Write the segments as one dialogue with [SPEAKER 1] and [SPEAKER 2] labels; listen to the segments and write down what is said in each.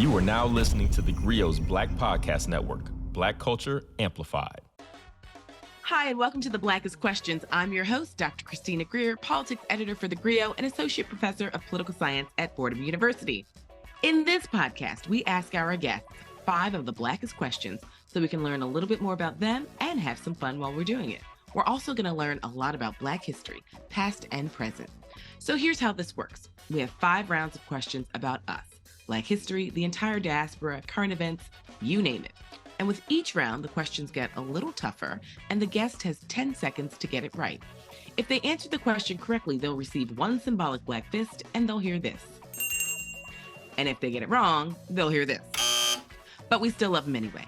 [SPEAKER 1] You are now listening to theGrio's Black Podcast Network, Black Culture Amplified.
[SPEAKER 2] Hi, and welcome to the Blackest Questions. I'm your host, Dr. Christina Greer, politics editor for theGrio and associate professor of political science at Fordham University. In this podcast, we ask our guests 5 of the Blackest Questions so we can learn a little bit more about them and have some fun while we're doing it. We're also going to learn a lot about Black history, past and present. So here's how this works. We have 5 rounds of questions about us, Black history, the entire diaspora, current events, you name it. And with each round, the questions get a little tougher, and the guest has 10 seconds to get it right. If they answer the question correctly, they'll receive 1 symbolic black fist, and they'll hear this. And if they get it wrong, they'll hear this. But we still love them anyway.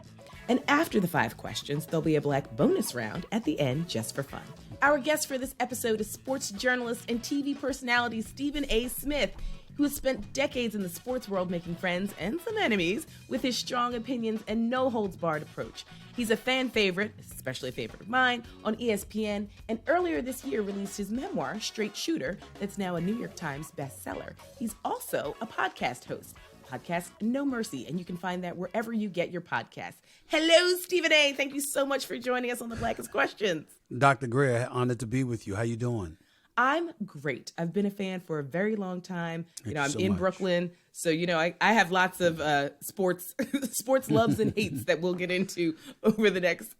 [SPEAKER 2] And after the 5 questions, there'll be a black bonus round at the end just for fun. Our guest for this episode is sports journalist and TV personality Stephen A. Smith, who has spent decades in the sports world making friends and some enemies with his strong opinions and no-holds-barred approach. He's a fan favorite, especially a favorite of mine, on ESPN, and earlier this year released his memoir, Straight Shooter, that's now a New York Times bestseller. He's also a podcast host, podcast No Mercy, and you can find that wherever you get your podcasts. Hello, Stephen A. Thank you so much for joining us on the Blackest Questions.
[SPEAKER 3] Dr. Greer, honored to be with you. How you doing?
[SPEAKER 2] I'm great. I've been a fan for a very long time. I'm
[SPEAKER 3] so
[SPEAKER 2] in
[SPEAKER 3] much.
[SPEAKER 2] Brooklyn, so I have lots of sports loves and hates that we'll get into over the next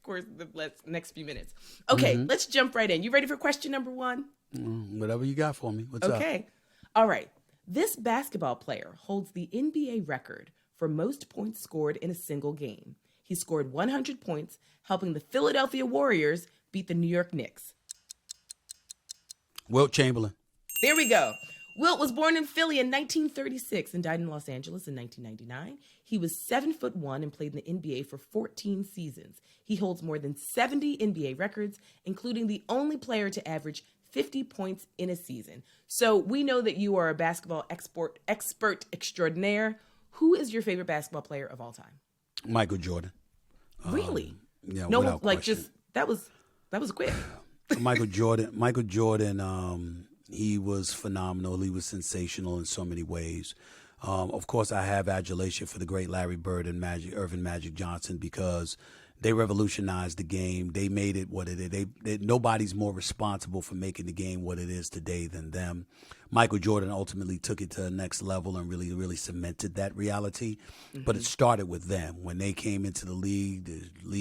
[SPEAKER 2] few minutes. Okay, Let's jump right in. You ready for question number 1?
[SPEAKER 3] Whatever you got for me. What's up?
[SPEAKER 2] Okay. All right. This basketball player holds the NBA record for most points scored in a single game. He scored 100 points, helping the Philadelphia Warriors beat the New York Knicks.
[SPEAKER 3] Wilt Chamberlain.
[SPEAKER 2] There we go. Wilt was born in Philly in 1936 and died in Los Angeles in 1999. He was 7'1" and played in the NBA for 14 seasons. He holds more than 70 NBA records, including the only player to average 50 points in a season. So we know that you are a basketball expert extraordinaire. Who is your favorite basketball player of all time?
[SPEAKER 3] Michael Jordan.
[SPEAKER 2] Really?
[SPEAKER 3] Yeah,
[SPEAKER 2] No,
[SPEAKER 3] without
[SPEAKER 2] like
[SPEAKER 3] question.
[SPEAKER 2] just that was quick.
[SPEAKER 3] Michael Jordan, he was phenomenal. He was sensational in so many ways. Of course, I have adulation for the great Larry Bird and Irvin Magic Johnson because they revolutionized the game. They made it what it is. Nobody's more responsible for making the game what it is today than them. Michael Jordan ultimately took it to the next level and really, really cemented that reality. But it started with them. When they came into the league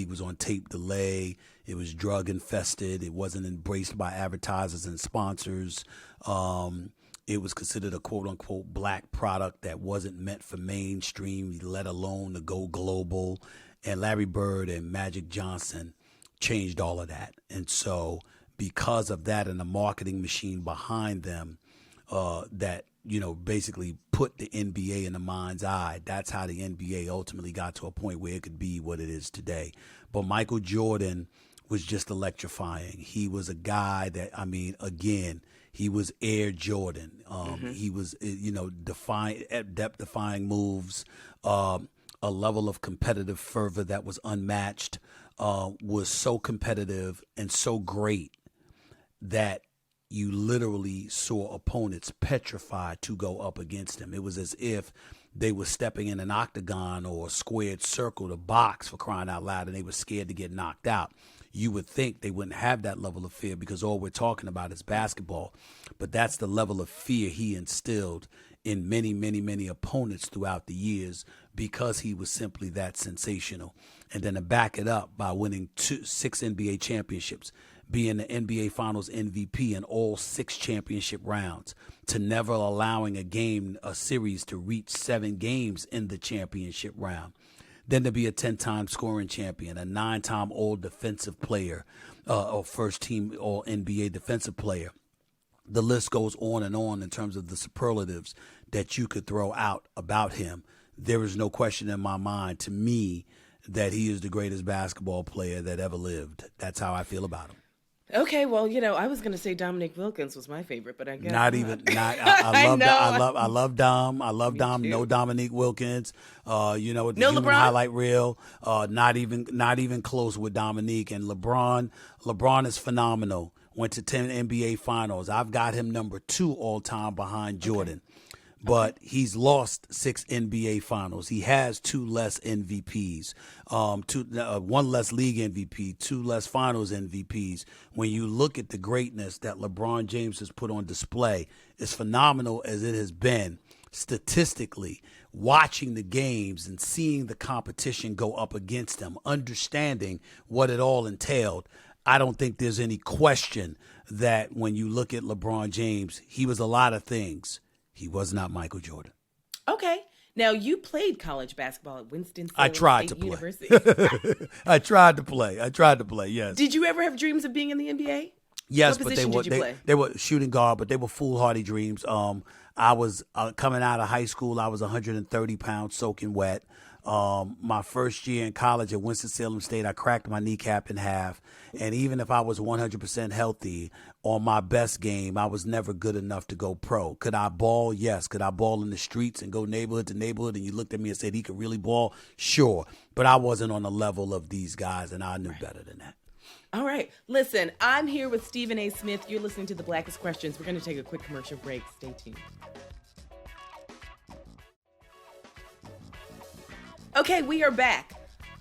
[SPEAKER 3] was on tape delay. It was drug infested. It wasn't embraced by advertisers and sponsors. It was considered a quote-unquote black product that wasn't meant for mainstream, let alone to go global. And Larry Bird and Magic Johnson changed all of that. And so because of that and the marketing machine behind them that, basically put the NBA in the mind's eye, that's how the NBA ultimately got to a point where it could be what it is today. But Michael Jordan was just electrifying. He was a guy that, he was Air Jordan. He was, depth-defying moves, a level of competitive fervor that was unmatched, was so competitive and so great that you literally saw opponents petrified to go up against him. It was as if they were stepping in an octagon or a squared circle to box, for crying out loud, and they were scared to get knocked out. You would think they wouldn't have that level of fear because all we're talking about is basketball. But that's the level of fear he instilled in many, many, many opponents throughout the years because he was simply that sensational. And then to back it up by winning 6 NBA championships, being the NBA Finals MVP in all 6 championship rounds, to never allowing a series to reach 7 games in the championship round. Then to be a 10-time scoring champion, a 9-time all-defensive player, or first-team all-NBA defensive player. The list goes on in terms of the superlatives that you could throw out about him. There is no question in my mind, to me, that he is the greatest basketball player that ever lived. That's how I feel about him.
[SPEAKER 2] Okay, well, I was going to say Dominique Wilkins was my favorite, but I guess
[SPEAKER 3] I love Dom. I love Dom.
[SPEAKER 2] too.
[SPEAKER 3] No Dominique Wilkins. The
[SPEAKER 2] No
[SPEAKER 3] human
[SPEAKER 2] LeBron?
[SPEAKER 3] highlight reel. Not even close with Dominique. And LeBron is phenomenal. Went to 10 NBA Finals. I've got him number 2 all time behind Jordan. but he's lost 6 NBA finals. He has 2 less MVPs, one less league MVP, 2 less finals MVPs. When you look at the greatness that LeBron James has put on display, as phenomenal as it has been statistically, watching the games and seeing the competition go up against him, understanding what it all entailed, I don't think there's any question that when you look at LeBron James, he was a lot of things. He was not Michael Jordan.
[SPEAKER 2] Okay. Now, you played college basketball at Winston-Salem
[SPEAKER 3] I tried
[SPEAKER 2] State
[SPEAKER 3] to
[SPEAKER 2] University.
[SPEAKER 3] play. I tried to play, yes.
[SPEAKER 2] Did you ever have dreams of being in the NBA?
[SPEAKER 3] Yes,
[SPEAKER 2] what
[SPEAKER 3] but
[SPEAKER 2] position
[SPEAKER 3] they were shooting guard, but they were foolhardy dreams. I was coming out of high school. I was 130 pounds, soaking wet. My first year in college at Winston-Salem State, I cracked my kneecap in half. And even if I was 100% healthy on my best game, I was never good enough to go pro. Could I ball? Yes. Could I ball in the streets and go neighborhood to neighborhood? And you looked at me and said he could really ball? Sure. But I wasn't on the level of these guys, and I knew better than that.
[SPEAKER 2] All right. Listen, I'm here with Stephen A. Smith. You're listening to The Blackest Questions. We're going to take a quick commercial break. Stay tuned. Okay, we are back.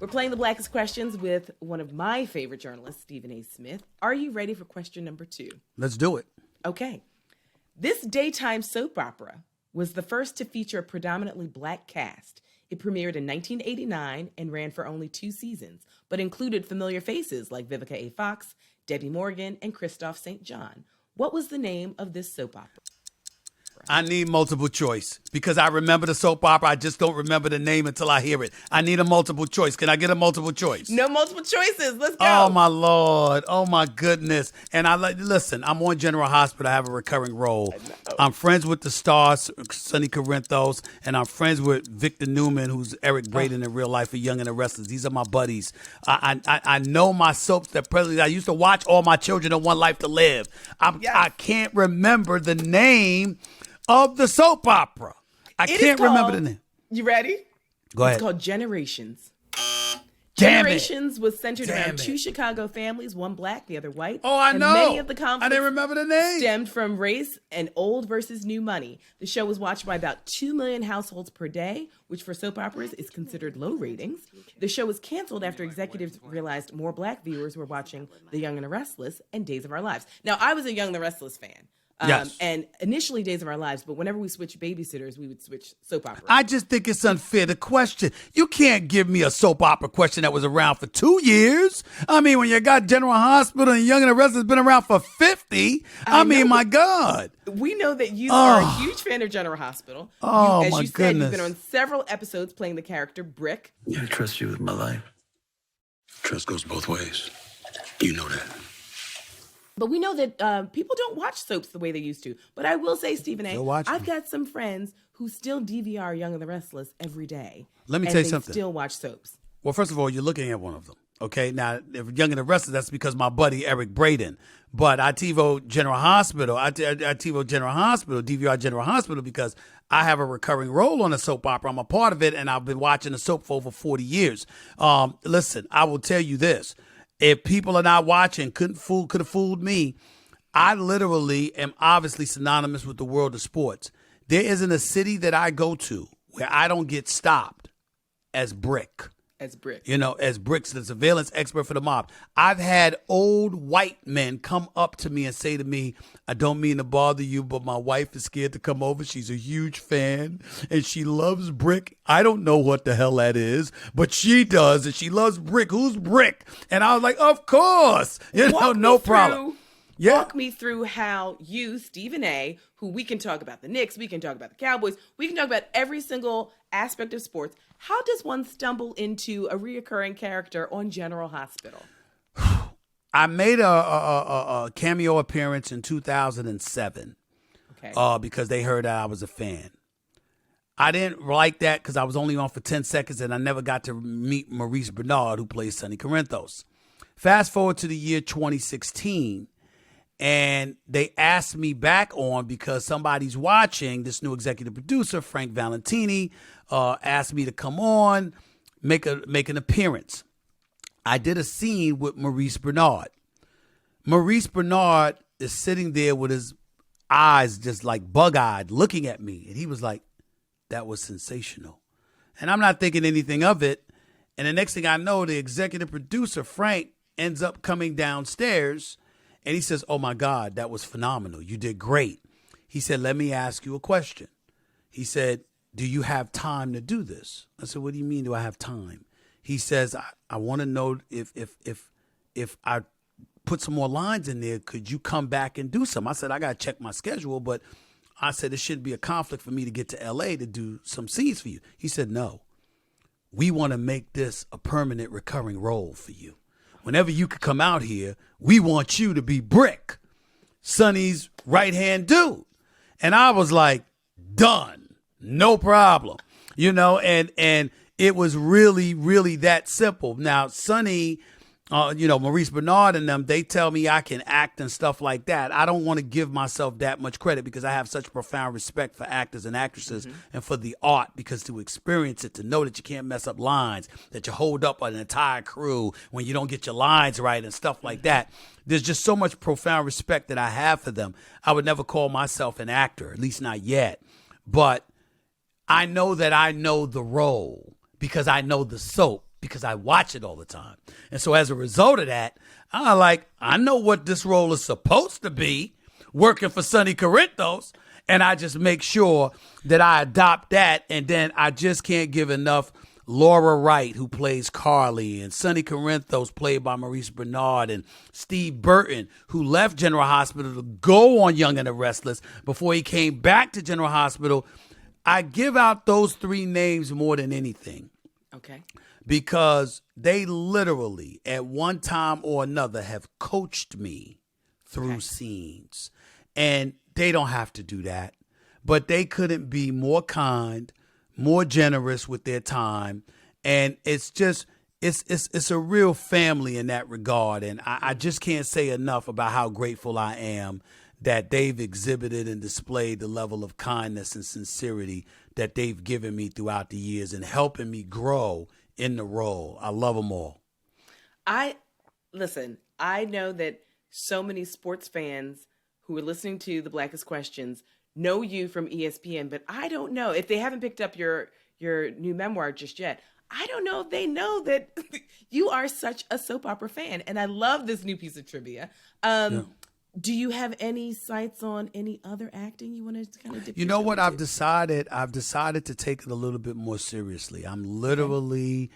[SPEAKER 2] We're playing The Blackest Questions with one of my favorite journalists, Stephen A. Smith. Are you ready for question number 2?
[SPEAKER 3] Let's do it.
[SPEAKER 2] Okay. This daytime soap opera was the first to feature a predominantly black cast. It premiered in 1989 and ran for only 2 seasons, but included familiar faces like Vivica A. Fox, Debbie Morgan, and Christophe St. John. What was the name of this soap opera?
[SPEAKER 3] I need multiple choice because I remember the soap opera. I just don't remember the name until I hear it. I need a multiple choice. Can I get a multiple choice?
[SPEAKER 2] No multiple choices. Let's go.
[SPEAKER 3] Oh, my Lord. Oh, my goodness. And listen, I'm on General Hospital. I have a recurring role. I'm friends with the stars, Sonny Corinthos, and I'm friends with Victor Newman, who's Eric Braden in real life for Young and the Restless. These are my buddies. I know my soaps that presently I used to watch All My Children and One Life to Live. I can't remember the name of the soap opera. I can't remember the name.
[SPEAKER 2] You ready?
[SPEAKER 3] Go ahead.
[SPEAKER 2] It's called Generations.
[SPEAKER 3] Damn
[SPEAKER 2] Generations was centered around
[SPEAKER 3] it.
[SPEAKER 2] 2 Chicago families, one black, the other white.
[SPEAKER 3] Oh, I
[SPEAKER 2] and
[SPEAKER 3] know.
[SPEAKER 2] Many of the conflicts
[SPEAKER 3] I didn't remember the name.
[SPEAKER 2] Stemmed from race and old versus new money. The show was watched by about 2 million households per day, which for soap operas is considered low ratings. The show was canceled after executives realized more black viewers were watching The Young and the Restless and Days of Our Lives. Now, I was a Young and the Restless fan.
[SPEAKER 3] Yes.
[SPEAKER 2] And initially Days of Our Lives, but whenever we switched babysitters, we would switch soap opera.
[SPEAKER 3] I just think it's unfair to question. You can't give me a soap opera question that was around for 2 years. I mean, when you got General Hospital and Young and the Restless been around for 50. I mean, my God.
[SPEAKER 2] We know that you are a huge fan of General Hospital.
[SPEAKER 3] Oh,
[SPEAKER 2] as
[SPEAKER 3] my
[SPEAKER 2] you said,
[SPEAKER 3] goodness.
[SPEAKER 2] you've been on several episodes playing the character Brick.
[SPEAKER 4] I trust you with my life. Trust goes both ways. You know that.
[SPEAKER 2] But we know that people don't watch soaps the way they used to. But I will say, Stephen A.,
[SPEAKER 3] Still watch
[SPEAKER 2] I've
[SPEAKER 3] them.
[SPEAKER 2] got some friends who still DVR Young and the Restless every day.
[SPEAKER 3] Let me
[SPEAKER 2] and
[SPEAKER 3] tell you
[SPEAKER 2] they
[SPEAKER 3] something.
[SPEAKER 2] Still watch soaps.
[SPEAKER 3] Well, first of all, you're looking at one of them. Okay, now, if Young and the Restless, that's because my buddy Eric Braden. But I TiVo General Hospital. I TiVo General Hospital, DVR General Hospital, because I have a recurring role on a soap opera. I'm a part of it, and I've been watching the soap for over 40 years. Listen, I will tell you this. If people are not watching, could have fooled me. I literally am obviously synonymous with the world of sports. There isn't a city that I go to where I don't get stopped as Brick.
[SPEAKER 2] As Brick.
[SPEAKER 3] You know, as Brick's the surveillance expert for the mob. I've had old white men come up to me and say to me, I don't mean to bother you, but my wife is scared to come over. She's a huge fan and she loves Brick. I don't know what the hell that is, but she does, and she loves Brick. Who's Brick? And I was like, of course. No problem. Yeah.
[SPEAKER 2] Walk me through how you, Stephen A., who we can talk about the Knicks, we can talk about the Cowboys, we can talk about every single aspect of sports. How does one stumble into a reoccurring character on General Hospital?
[SPEAKER 3] I made a cameo appearance in 2007 because they heard that I was a fan. I didn't like that because I was only on for 10 seconds and I never got to meet Maurice Bernard, who plays Sonny Corinthos. Fast forward to the year 2016. And they asked me back on because somebody's watching. This new executive producer, Frank Valentini, asked me to come on, make an appearance. I did a scene with Maurice Bernard. Maurice Bernard is sitting there with his eyes just like bug-eyed looking at me. And he was like, that was sensational. And I'm not thinking anything of it. And the next thing I know, the executive producer, Frank, ends up coming downstairs and he says, oh my God, that was phenomenal. You did great. He said, let me ask you a question. He said, do you have time to do this? I said, what do you mean, do I have time? He says, I want to know if I put some more lines in there, could you come back and do some? I said, I got to check my schedule, but I said, it shouldn't be a conflict for me to get to LA to do some scenes for you. He said, no, we want to make this a permanent recurring role for you. Whenever you could come out here, we want you to be Brick, Sonny's right-hand dude. And I was like, done, no problem. And it was really, really that simple. Now, Sonny, Maurice Bernard and them, they tell me I can act and stuff like that. I don't want to give myself that much credit because I have such profound respect for actors and actresses and for the art, because to experience it, to know that you can't mess up lines, that you hold up an entire crew when you don't get your lines right and stuff like that. There's just so much profound respect that I have for them. I would never call myself an actor, at least not yet. But I know that I know the role because I know the soap, because I watch it all the time. And so as a result of that, I know what this role is supposed to be, working for Sonny Corinthos, and I just make sure that I adopt that. And then I just can't give enough Laura Wright, who plays Carly, and Sonny Corinthos, played by Maurice Bernard, and Steve Burton, who left General Hospital to go on Young and the Restless before he came back to General Hospital. I give out those three names more than anything.
[SPEAKER 2] Okay.
[SPEAKER 3] Because they literally, at one time or another, have coached me through scenes. And they don't have to do that. But they couldn't be more kind, more generous with their time. And it's just, it's a real family in that regard. And I just can't say enough about how grateful I am that they've exhibited and displayed the level of kindness and sincerity that they've given me throughout the years and helping me grow in the role. I love them all.
[SPEAKER 2] I know that so many sports fans who are listening to the Blackest Questions know you from ESPN, but I don't know if they haven't picked up your new memoir just yet. I don't know if they know that you are such a soap opera fan, and I love this new piece of trivia. Do you have any sights on any other acting you want to kind of dip
[SPEAKER 3] You know what?
[SPEAKER 2] into?
[SPEAKER 3] I've decided to take it a little bit more seriously. I'm literally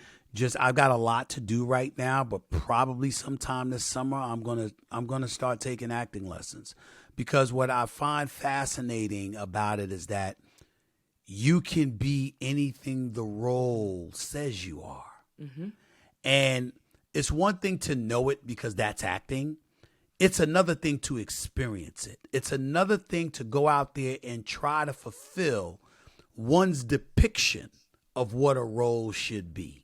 [SPEAKER 3] I've got a lot to do right now, but probably sometime this summer I'm gonna start taking acting lessons, because what I find fascinating about it is that you can be anything the role says you are. Mm-hmm. And it's one thing to know it because that's acting. It's another thing to experience it. It's another thing to go out there and try to fulfill one's depiction of what a role should be.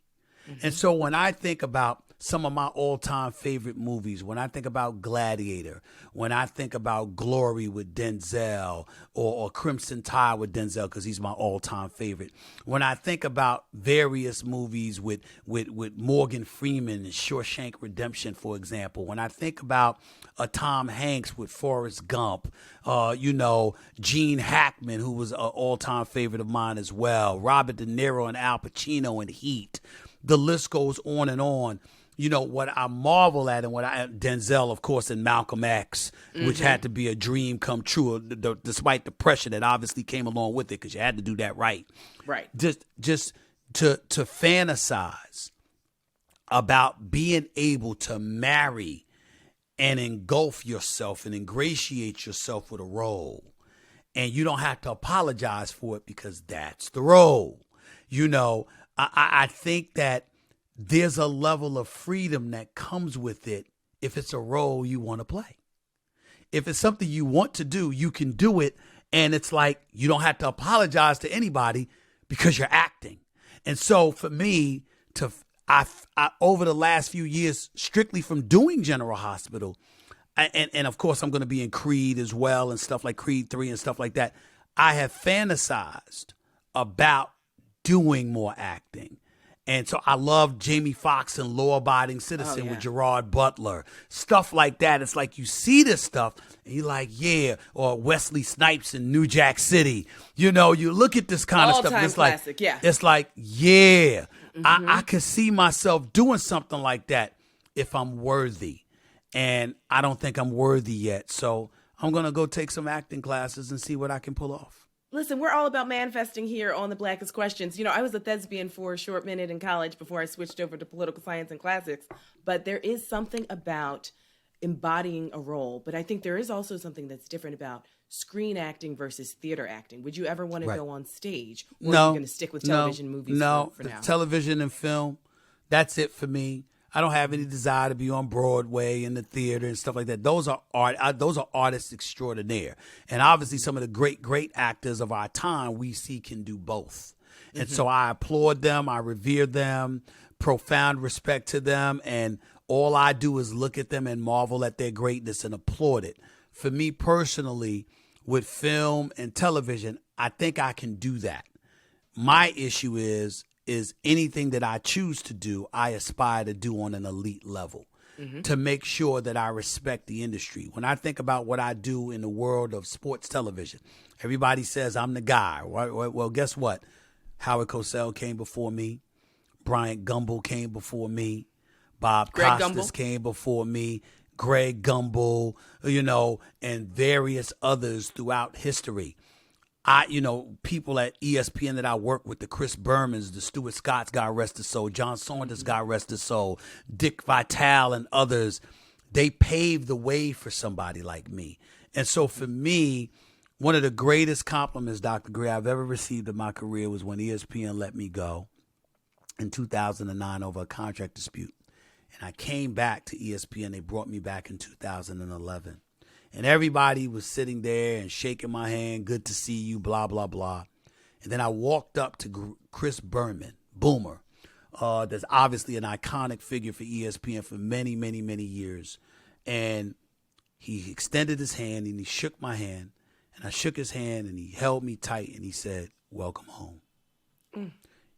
[SPEAKER 3] Mm-hmm. And so when I think about some of my all-time favorite movies, when I think about Gladiator, when I think about Glory with Denzel, or Crimson Tide with Denzel, because he's my all-time favorite, when I think about various movies with Morgan Freeman and Shawshank Redemption, for example, when I think about Tom Hanks with Forrest Gump, Gene Hackman, who was an all-time favorite of mine as well, Robert De Niro and Al Pacino in Heat, the list goes on and on. What I marvel at, and Denzel, of course, in Malcolm X, which had to be a dream come true, despite the pressure that obviously came along with it, because you had to do that right.
[SPEAKER 2] Right.
[SPEAKER 3] Just to fantasize about being able to marry and engulf yourself and ingratiate yourself with a role, and you don't have to apologize for it because that's the role. I think that there's a level of freedom that comes with it if it's a role you want to play. If it's something you want to do, you can do it. And it's like you don't have to apologize to anybody because you're acting. And so for me, I over the last few years, strictly from doing General Hospital, and of course I'm going to be in Creed as well and stuff like Creed 3 and stuff like that, I have fantasized about doing more acting. And so I love Jamie Foxx and Law Abiding Citizen with Gerard Butler. Stuff like that. It's like you see this stuff and you're like, yeah. Or Wesley Snipes in New Jack City. You know, you look at this kind of stuff. And it's
[SPEAKER 2] classic,
[SPEAKER 3] It's like, yeah. I could see myself doing something like that if I'm worthy. And I don't think I'm worthy yet. So I'm going to go take some acting classes and see what I can pull off.
[SPEAKER 2] Listen, we're all about manifesting here on the Blackest Questions. You know, I was a thespian for a short minute in college before I switched over to political science and classics. But there is something about embodying a role. But I think there is also something that's different about screen acting versus theater acting. Would you ever want to go on stage? Or are you going to stick with television movies for now?
[SPEAKER 3] Television and film, that's it for me. I don't have any desire to be on Broadway and the theater and stuff like that. Those are artists extraordinaire. And obviously some of the great actors of our time we see can do both. And so I applaud them. I revere them, profound respect to them. And all I do is look at them and marvel at their greatness and applaud it. For me personally, with film and television, I think I can do that. My issue is anything that I choose to do, I aspire to do on an elite level to make sure that I respect the industry. When I think about what I do in the world of sports television, everybody says I'm the guy. Well, guess what? Howard Cosell came before me. Bryant Gumbel came before me. Bob Costas came before me. Greg Gumbel, and various others throughout history. People at ESPN that I work with, the Chris Bermans, the Stuart Scotts, God rest his soul, John Saunders, God rest his soul, Dick Vitale and others, they paved the way for somebody like me. And so for me, one of the greatest compliments, Dr. Gray, I've ever received in my career was when ESPN let me go in 2009 over a contract dispute. And I came back to ESPN. They brought me back in 2011. And everybody was sitting there and shaking my hand, good to see you, blah, blah, blah. And then I walked up to Chris Berman, Boomer. That's obviously an iconic figure for ESPN for many, many, many years. And he extended his hand and he shook my hand. And I shook his hand and he held me tight and he said, "Welcome home.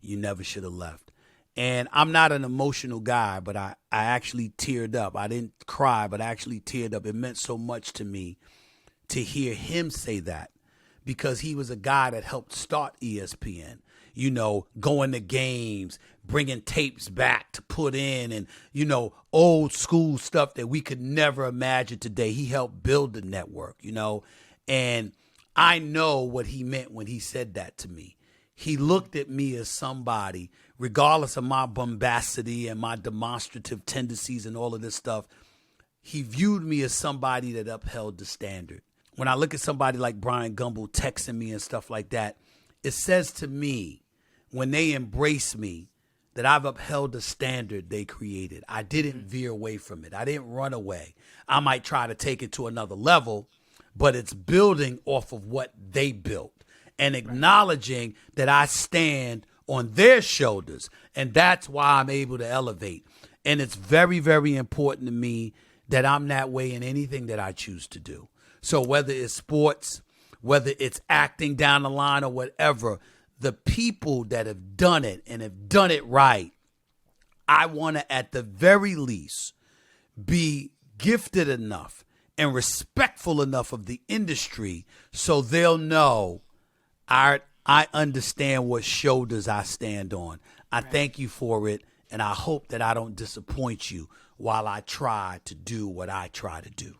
[SPEAKER 3] You never should have left." And I'm not an emotional guy, but I actually teared up. I didn't cry, but I actually teared up. It meant so much to me to hear him say that because he was a guy that helped start ESPN, going to games, bringing tapes back to put in and, old school stuff that we could never imagine today. He helped build the network, and I know what he meant when he said that to me. He looked at me as somebody, regardless of my bombacity and my demonstrative tendencies and all of this stuff, he viewed me as somebody that upheld the standard. When I look at somebody like Brian Gumbel texting me and stuff like that, it says to me, when they embrace me, that I've upheld the standard they created. I didn't veer away from it. I didn't run away. I might try to take it to another level, but it's building off of what they built. And acknowledging that I stand on their shoulders. And that's why I'm able to elevate. And it's very, very important to me that I'm that way in anything that I choose to do. So whether it's sports, whether it's acting down the line or whatever, the people that have done it and have done it right, I want to, at the very least, be gifted enough and respectful enough of the industry so they'll know I understand what shoulders I stand on. I thank you for it, and I hope that I don't disappoint you while I try to do what I try to do.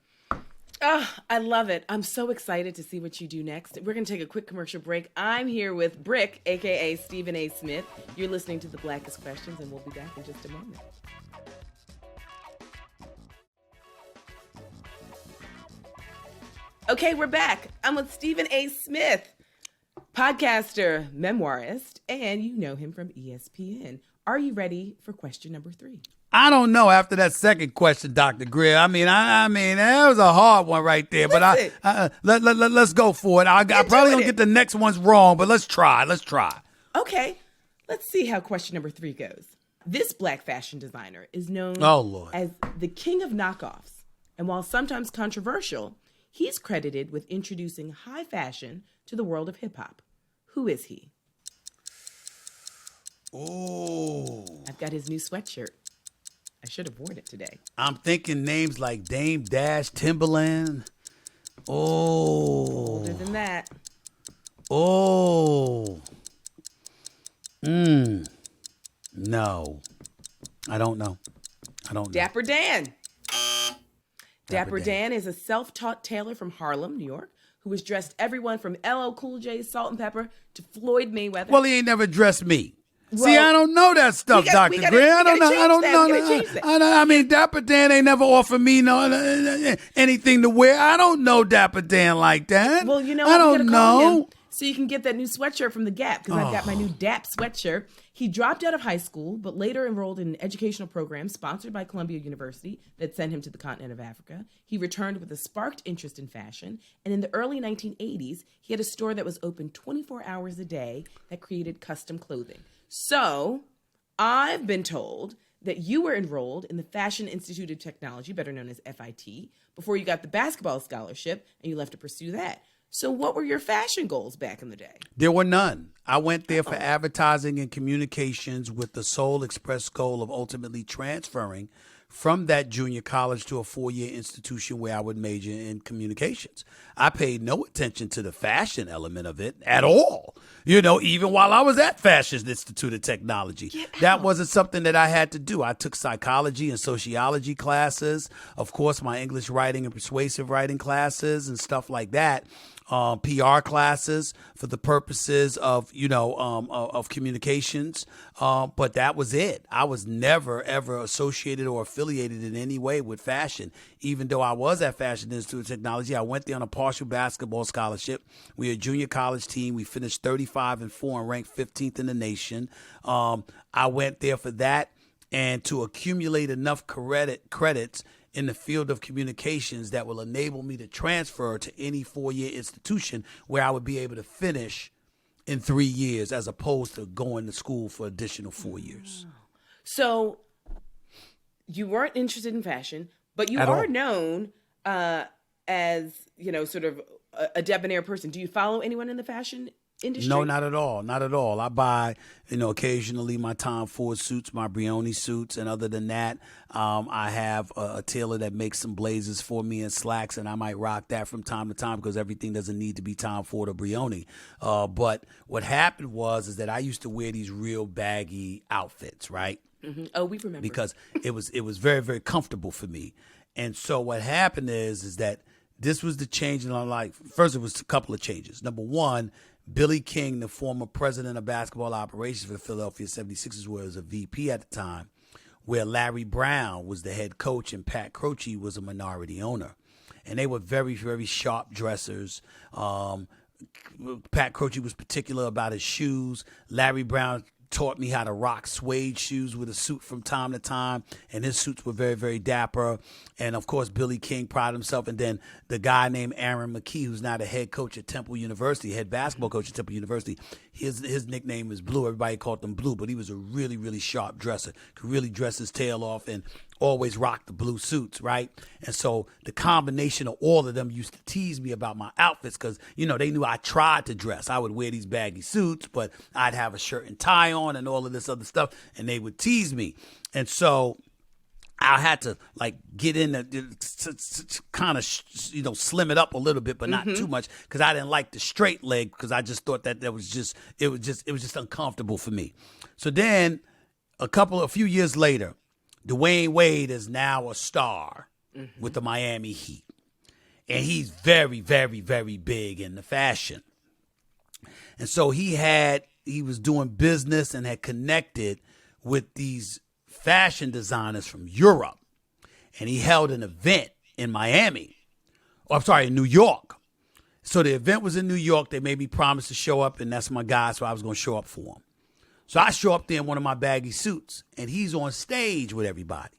[SPEAKER 2] Oh, I love it. I'm so excited to see what you do next. We're going to take a quick commercial break. I'm here with Brick, a.k.a. Stephen A. Smith. You're listening to The Blackest Questions, and we'll be back in just a moment. Okay, we're back. I'm with Stephen A. Smith, podcaster, memoirist, and you know him from ESPN. Are you ready for question number 3?
[SPEAKER 3] I don't know after that second question, Dr. Greer. I mean, that was a hard one right there. Listen, but let's go for it. I probably don't get the next ones wrong, but let's try.
[SPEAKER 2] Okay, let's see how question number 3 goes. This black fashion designer is known as the king of knockoffs. And while sometimes controversial, he's credited with introducing high fashion to the world of hip hop. Who is he?
[SPEAKER 3] Oh.
[SPEAKER 2] got his new sweatshirt. I should have worn it today.
[SPEAKER 3] I'm thinking names like Dame Dash, Timberland.
[SPEAKER 2] Older than that.
[SPEAKER 3] Oh. No. I don't know.
[SPEAKER 2] Dapper Dan. Dapper
[SPEAKER 3] Dan.
[SPEAKER 2] Dan is a self-taught tailor from Harlem, New York, who has dressed everyone from LL Cool J's Salt and Pepper to Floyd Mayweather.
[SPEAKER 3] Well, he ain't never dressed me.
[SPEAKER 2] Well,
[SPEAKER 3] see, I don't know that stuff, Dr. Gray. I don't know. I mean, Dapper Dan ain't never offered me anything to wear. I don't know Dapper Dan like that.
[SPEAKER 2] Well, you know,
[SPEAKER 3] I don't know.
[SPEAKER 2] So you can get that new sweatshirt from the Gap, because I've got my new DAP sweatshirt. He dropped out of high school, but later enrolled in an educational program sponsored by Columbia University that sent him to the continent of Africa. He returned with a sparked interest in fashion, and in the early 1980s, he had a store that was open 24 hours a day that created custom clothing. So I've been told that you were enrolled in the Fashion Institute of Technology, better known as FIT, before you got the basketball scholarship, and you left to pursue that. So what were your fashion goals back in the day?
[SPEAKER 3] There were none. I went there for advertising and communications with the sole express goal of ultimately transferring from that junior college to a 4-year institution where I would major in communications. I paid no attention to the fashion element of it at all. You know, even while I was at Fashion Institute of Technology, that wasn't something that I had to do. I took psychology and sociology classes, of course, my English writing and persuasive writing classes and stuff like that. PR classes for the purposes of, of communications. But that was it. I was never, ever associated or affiliated in any way with fashion. Even though I was at Fashion Institute of Technology, I went there on a partial basketball scholarship. We were a junior college team. We finished 35-4 and ranked 15th in the nation. I went there for that and to accumulate enough credits in the field of communications that will enable me to transfer to any 4-year institution where I would be able to finish in 3 years as opposed to going to school for additional 4 years.
[SPEAKER 2] So you weren't interested in fashion, but you are known as, sort of a debonair person. Do you follow anyone in the fashion industry?
[SPEAKER 3] No, not at all. Not at all. I buy, occasionally my Tom Ford suits, my Brioni suits. And other than that, I have a tailor that makes some blazers for me and slacks. And I might rock that from time to time because everything doesn't need to be Tom Ford or Brioni. But what happened is that I used to wear these real baggy outfits, right?
[SPEAKER 2] Mm-hmm. Oh, we remember.
[SPEAKER 3] Because it was very, very comfortable for me. And so what happened is that this was the change in my life. First, it was a couple of changes. Number one, Billy King, the former president of basketball operations for the Philadelphia 76ers, was a VP at the time, where Larry Brown was the head coach and Pat Croce was a minority owner. And they were very, very sharp dressers. Pat Croce was particular about his shoes. Larry Brown taught me how to rock suede shoes with a suit from time to time, and his suits were very, very dapper. And of course, Billy King prided himself. And then the guy named Aaron McKee, who's now the head coach at Temple University, head basketball coach at Temple University, his nickname is Blue. Everybody called him Blue, but he was a really, really sharp dresser. Could really dress his tail off and always rock the blue suits, right? And so the combination of all of them used to tease me about my outfits because, they knew I tried to dress. I would wear these baggy suits, but I'd have a shirt and tie on and all of this other stuff, and they would tease me. And so I had to get in kind of slim it up a little bit, but not too much, because I didn't like the straight leg, because I just thought that it was just uncomfortable for me. So then a few years later, Dwayne Wade is now a star with the Miami Heat, and he's very, very, very big in the fashion. And so he was doing business and had connected with these fashion designers from Europe. And he held an event in in New York. So the event was in New York. They made me promise to show up, and that's my guy, so I was going to show up for him. So I show up there in one of my baggy suits, and he's on stage with everybody.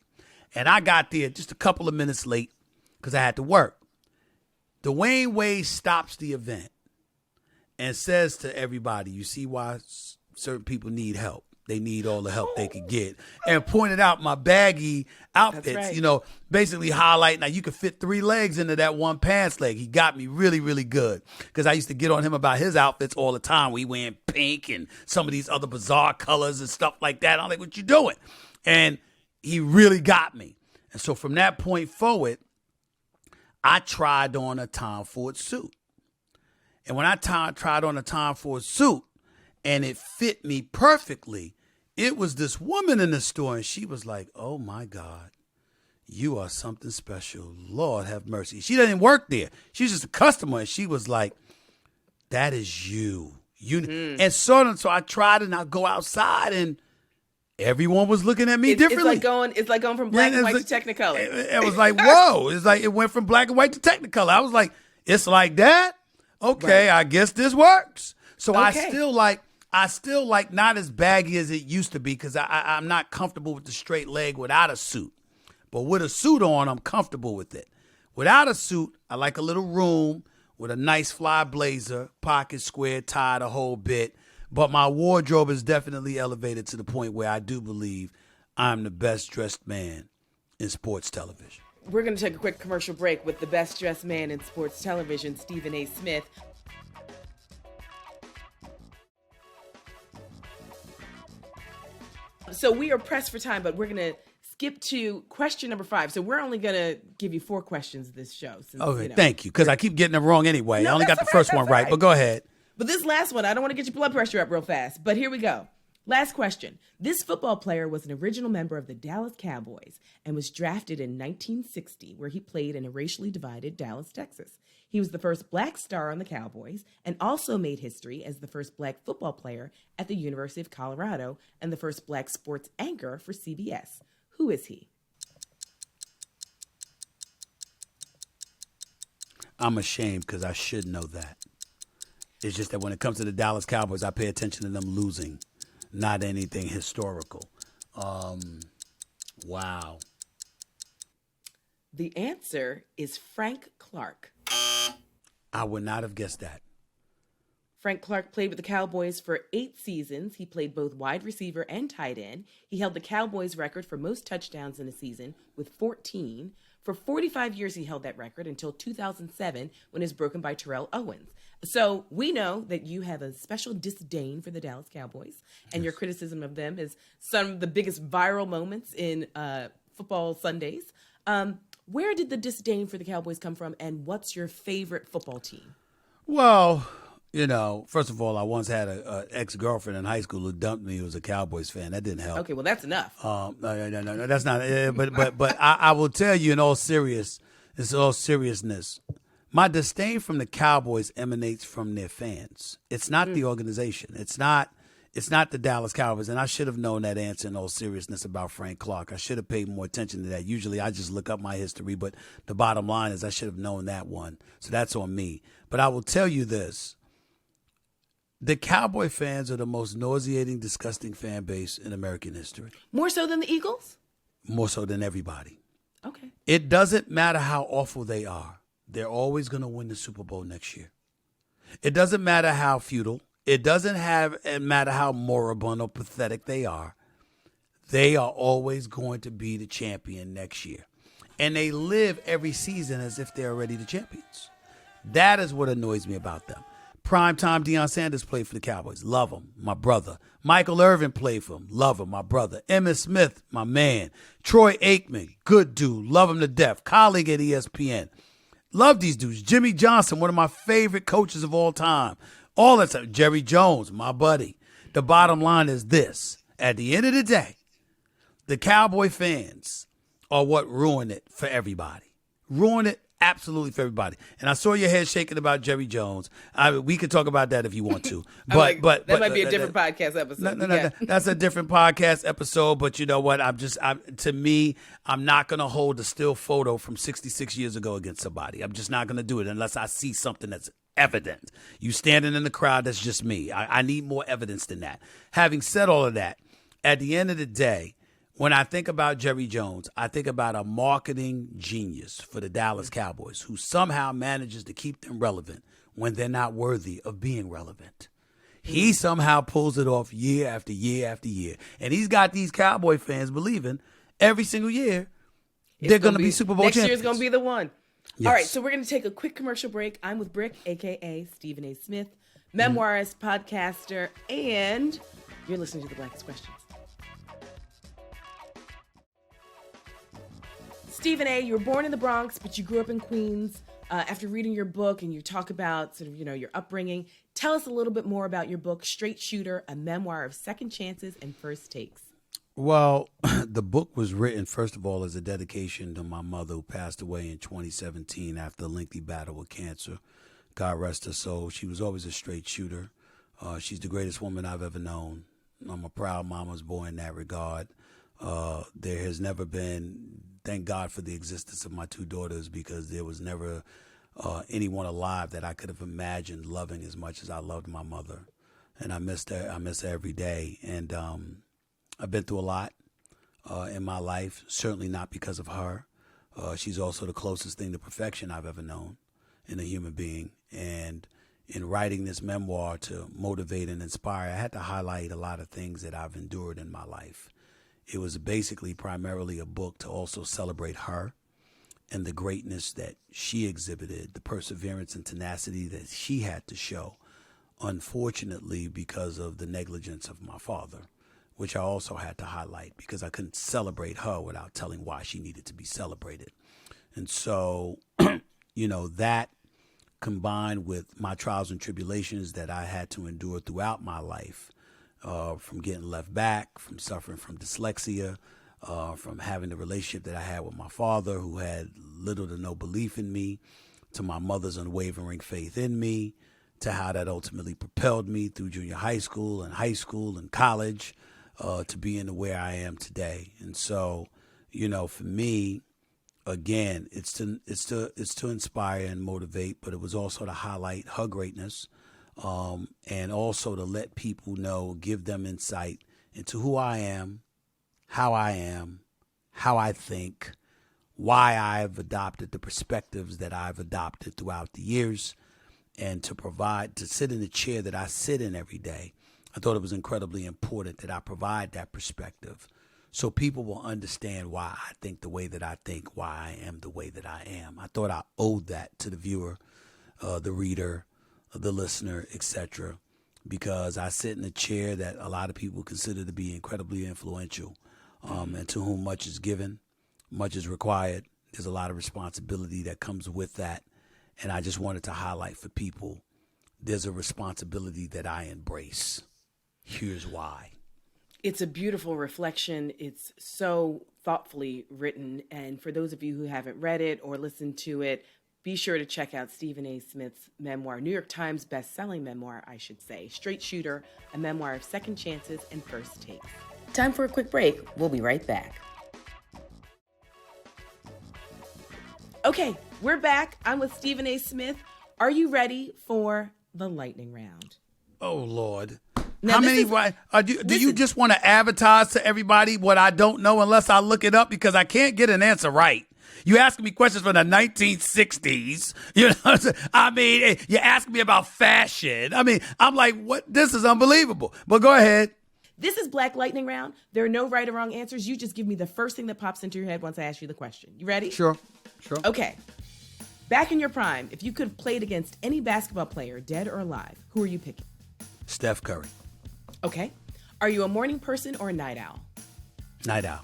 [SPEAKER 3] And I got there just a couple of minutes late because I had to work. Dwayne Wade stops the event and says to everybody, "You see why certain people need help?" They need all the help they could get. And pointed out my baggy outfits,
[SPEAKER 2] right.
[SPEAKER 3] Basically highlighting how you could fit 3 legs into that one pants leg. He got me really, really good because I used to get on him about his outfits all the time. We wearing pink and some of these other bizarre colors and stuff like that. I'm like, what you doing? And he really got me. And so from that point forward, I tried on a Tom Ford suit. And when I tried on a Tom Ford suit and it fit me perfectly, it was this woman in the store and she was like, oh my God, you are something special. Lord have mercy. She didn't work there. She was just a customer and she was like, that is you. And so I tried and I go outside and everyone was looking at me differently.
[SPEAKER 2] It's like going from black and white to Technicolor.
[SPEAKER 3] It was like, whoa. It's like it went from black and white to Technicolor. I was like, it's like that? Okay, right. I guess this works. So okay. I still like not as baggy as it used to be because I'm not comfortable with the straight leg without a suit. But with a suit on, I'm comfortable with it. Without a suit, I like a little room with a nice fly blazer, pocket square, tie the whole bit. But my wardrobe is definitely elevated to the point where I do believe I'm the best dressed man in sports television.
[SPEAKER 2] We're going to take a quick commercial break with the best dressed man in sports television, Stephen A. Smith. So we are pressed for time, but we're going to skip to question number 5. So we're only going to give you 4 questions this show. Since,
[SPEAKER 3] okay, thank you, because I keep getting them wrong anyway.
[SPEAKER 2] No,
[SPEAKER 3] I only got the first one right, but go ahead.
[SPEAKER 2] But this last one, I don't want to get your blood pressure up real fast, but here we go. Last question. This football player was an original member of the Dallas Cowboys and was drafted in 1960, where he played in a racially divided Dallas, Texas. He was the first black star on the Cowboys and also made history as the first black football player at the University of Colorado and the first black sports anchor for CBS. Who is he?
[SPEAKER 3] I'm ashamed because I should know that. It's just that when it comes to the Dallas Cowboys, I pay attention to them losing, not anything historical. Wow.
[SPEAKER 2] The answer is Frank Clark.
[SPEAKER 3] I would not have guessed that.
[SPEAKER 2] Frank Clark played with the Cowboys for 8 seasons. He played both wide receiver and tight end. He held the Cowboys record for most touchdowns in a season with 14. For 45 years, he held that record until 2007, when it was broken by Terrell Owens. So we know that you have a special disdain for the Dallas Cowboys, and your criticism of them is some of the biggest viral moments in football Sundays. Where did the disdain for the Cowboys come from, and what's your favorite football team?
[SPEAKER 3] Well, first of all, I once had an ex-girlfriend in high school who dumped me who was a Cowboys fan. That didn't help.
[SPEAKER 2] Okay, well, that's enough.
[SPEAKER 3] No, that's not. But I will tell you in all seriousness, my disdain from the Cowboys emanates from their fans. It's not the organization. It's not the Dallas Cowboys. And I should have known that answer in all seriousness about Frank Clark. I should have paid more attention to that. Usually I just look up my history, but the bottom line is I should have known that one. So that's on me. But I will tell you this. The Cowboy fans are the most nauseating, disgusting fan base in American history.
[SPEAKER 2] More so than the Eagles?
[SPEAKER 3] More so than everybody.
[SPEAKER 2] Okay.
[SPEAKER 3] It doesn't matter how awful they are. They're always going to win the Super Bowl next year. It doesn't matter how futile. It doesn't matter how moribund or pathetic they are. They are always going to be the champion next year. And they live every season as if they're already the champions. That is what annoys me about them. Primetime Deion Sanders played for the Cowboys. Love him, my brother. Michael Irvin played for him. Love him, my brother. Emmitt Smith, my man. Troy Aikman, good dude. Love him to death. Colleague at ESPN. Love these dudes. Jimmy Johnson, one of my favorite coaches of all time. All that stuff. Jerry Jones, my buddy. The bottom line is this. At the end of the day, the Cowboy fans are what ruined it for everybody. Ruined it absolutely for everybody. And I saw your head shaking about Jerry Jones. We could talk about that if you want to. But
[SPEAKER 2] that might be a different podcast episode.
[SPEAKER 3] No, that's a different podcast episode. But you know what? To me, I'm not going to hold a still photo from 66 years ago against somebody. I'm just not going to do it unless I see something that's evident. You standing in the crowd, that's just me. I need more evidence than that. Having said all of that, at the end of the day, when I think about Jerry Jones, I think about a marketing genius for the Dallas Cowboys who somehow manages to keep them relevant when they're not worthy of being relevant. He somehow pulls it off year after year after year. And he's got these Cowboy fans believing every single year they're going to be Super Bowl champions.
[SPEAKER 2] Next year's going to be the one.
[SPEAKER 3] Yes.
[SPEAKER 2] All right, so we're going to take a quick commercial break. I'm with Brick, a.k.a. Stephen A. Smith, memoirist, podcaster, and you're listening to The Blackest Questions. Stephen A., you were born in the Bronx, but you grew up in Queens. After reading your book and you talk about sort of, your upbringing, tell us a little bit more about your book, Straight Shooter, a memoir of second chances and first takes.
[SPEAKER 3] Well, the book was written, first of all, as a dedication to my mother who passed away in 2017 after a lengthy battle with cancer. God rest her soul. She was always a straight shooter. She's the greatest woman I've ever known. I'm a proud mama's boy in that regard. There has never been, thank God for the existence of my two daughters, because there was never anyone alive that I could have imagined loving as much as I loved my mother. And I miss her every day. And I've been through a lot in my life, certainly not because of her. She's also the closest thing to perfection I've ever known in a human being. And in writing this memoir to motivate and inspire, I had to highlight a lot of things that I've endured in my life. It was basically primarily a book to also celebrate her and the greatness that she exhibited, the perseverance and tenacity that she had to show, unfortunately because of the negligence of my father, which I also had to highlight because I couldn't celebrate her without telling why she needed to be celebrated. And so, that combined with my trials and tribulations that I had to endure throughout my life, from getting left back, from suffering from dyslexia, from having the relationship that I had with my father, who had little to no belief in me, to my mother's unwavering faith in me, to how that ultimately propelled me through junior high school and college, to being where I am today. And so, for me, again, it's to inspire and motivate, but it was also to highlight her greatness, and also to let people know, give them insight into who I am, how I think, why I've adopted the perspectives that I've adopted throughout the years, and to sit in the chair that I sit in every day. I thought it was incredibly important that I provide that perspective so people will understand why I think the way that I think, why I am the way that I am. I thought I owed that to the viewer, the reader, the listener, etc., because I sit in a chair that a lot of people consider to be incredibly influential, and to whom much is given, much is required. There's a lot of responsibility that comes with that, and I just wanted to highlight for people there's a responsibility that I embrace. Here's why.
[SPEAKER 2] It's a beautiful reflection. It's so thoughtfully written. And for those of you who haven't read it or listened to it, be sure to check out Stephen A. Smith's memoir, New York Times bestselling memoir, I should say, Straight Shooter, a memoir of second chances and first takes. Time for a quick break. We'll be right back. Okay, we're back. I'm with Stephen A. Smith. Are you ready for the lightning round?
[SPEAKER 3] Oh, Lord.
[SPEAKER 2] Now,
[SPEAKER 3] How many? Do you just want to advertise to everybody what I don't know unless I look it up? Because I can't get an answer right. You asking me questions from the 1960s. I mean, you're asking me about fashion. I mean, I'm like, what? This is unbelievable. But go ahead.
[SPEAKER 2] This is Black Lightning Round. There are no right or wrong answers. You just give me the first thing that pops into your head once I ask you the question. You ready?
[SPEAKER 3] Sure.
[SPEAKER 2] Okay. Back in your prime, if you could have played against any basketball player, dead or alive, who are you picking?
[SPEAKER 3] Steph Curry.
[SPEAKER 2] Okay. Are you a morning person or a night owl?
[SPEAKER 3] Night owl.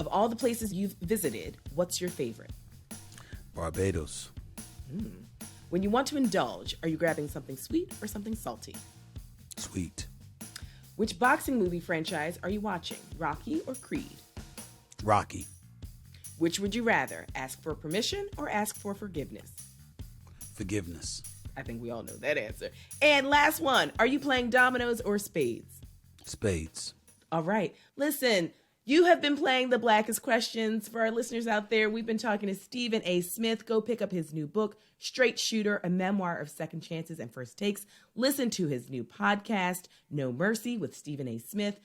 [SPEAKER 2] Of all the places you've visited, what's your favorite?
[SPEAKER 3] Barbados.
[SPEAKER 2] When you want to indulge, are you grabbing something sweet or something salty?
[SPEAKER 3] Sweet.
[SPEAKER 2] Which boxing movie franchise are you watching, Rocky or Creed?
[SPEAKER 3] Rocky.
[SPEAKER 2] Which would you rather, ask for permission or ask for forgiveness?
[SPEAKER 3] Forgiveness.
[SPEAKER 2] I think we all know that answer. And last one, are you playing dominoes or spades?
[SPEAKER 3] Spades.
[SPEAKER 2] All right. Listen, you have been playing the Blackest Questions. For our listeners out there, we've been talking to Stephen A. Smith. Go pick up his new book, Straight Shooter, a memoir of second chances and first takes. Listen to his new podcast, No Mercy with Stephen A. Smith.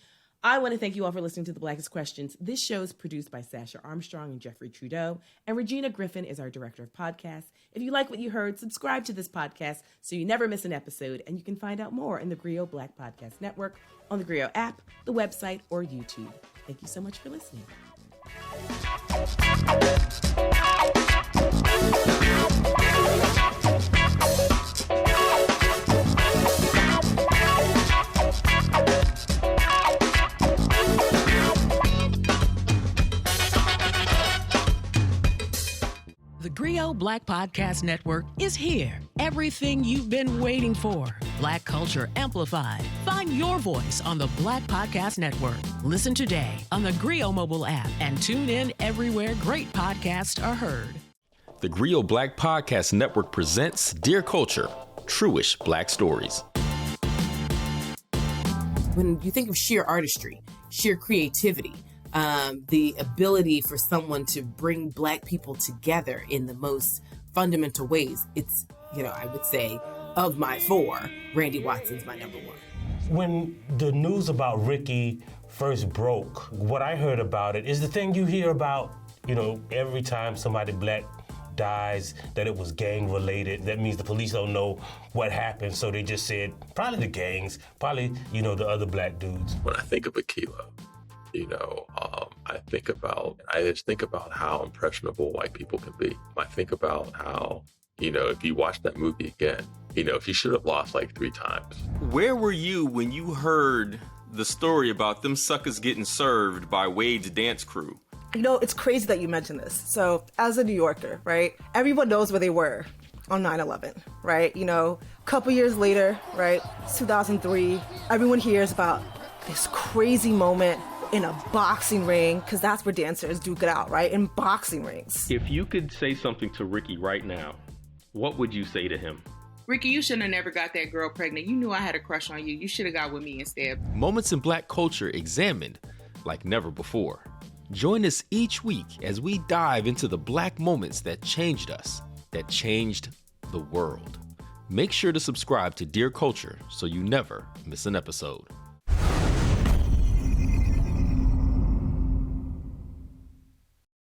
[SPEAKER 2] I want to thank you all for listening to The Blackest Questions. This show is produced by Sasha Armstrong and Jeffrey Trudeau, and Regina Griffin is our director of podcasts. If you like what you heard, subscribe to this podcast so you never miss an episode, and you can find out more in the GRIO Black Podcast Network, on the GRIO app, the website, or YouTube. Thank you so much for listening.
[SPEAKER 5] The GRIO Black Podcast Network is here. Everything you've been waiting for. Black culture amplified. Find your voice on the Black Podcast Network. Listen today on the GRIO mobile app and tune in everywhere great podcasts are heard.
[SPEAKER 1] The GRIO Black Podcast Network presents Dear Culture, Truish Black Stories.
[SPEAKER 2] When you think of sheer artistry, sheer creativity, the ability for someone to bring Black people together in the most fundamental ways, it's, I would say, of my four, Randy Watson's my number one.
[SPEAKER 6] When the news about Ricky first broke, what I heard about it is the thing you hear about, every time somebody Black dies, that it was gang related. That means the police don't know what happened, so they just said, probably the gangs, probably, the other Black dudes.
[SPEAKER 4] When I think of Akilah, I just think about how impressionable white people can be. I think about how, if you watch that movie again, he should have lost like 3 times.
[SPEAKER 1] Where were you when you heard the story about them suckers getting served by Wade's dance crew?
[SPEAKER 7] It's crazy that you mentioned this. So as a New Yorker, right, everyone knows where they were on 9/11, right? A couple years later, right, it's 2003, everyone hears about this crazy moment in a boxing ring, because that's where dancers do get out, right? In boxing rings.
[SPEAKER 1] If you could say something to Ricky right now, what would you say to him?
[SPEAKER 8] Ricky, you shouldn't have never got that girl pregnant. You knew I had a crush on you. You should have got with me instead.
[SPEAKER 1] Moments in Black culture examined like never before. Join us each week as we dive into the Black moments that changed us, that changed the world. Make sure to subscribe to Dear Culture so you never miss an episode.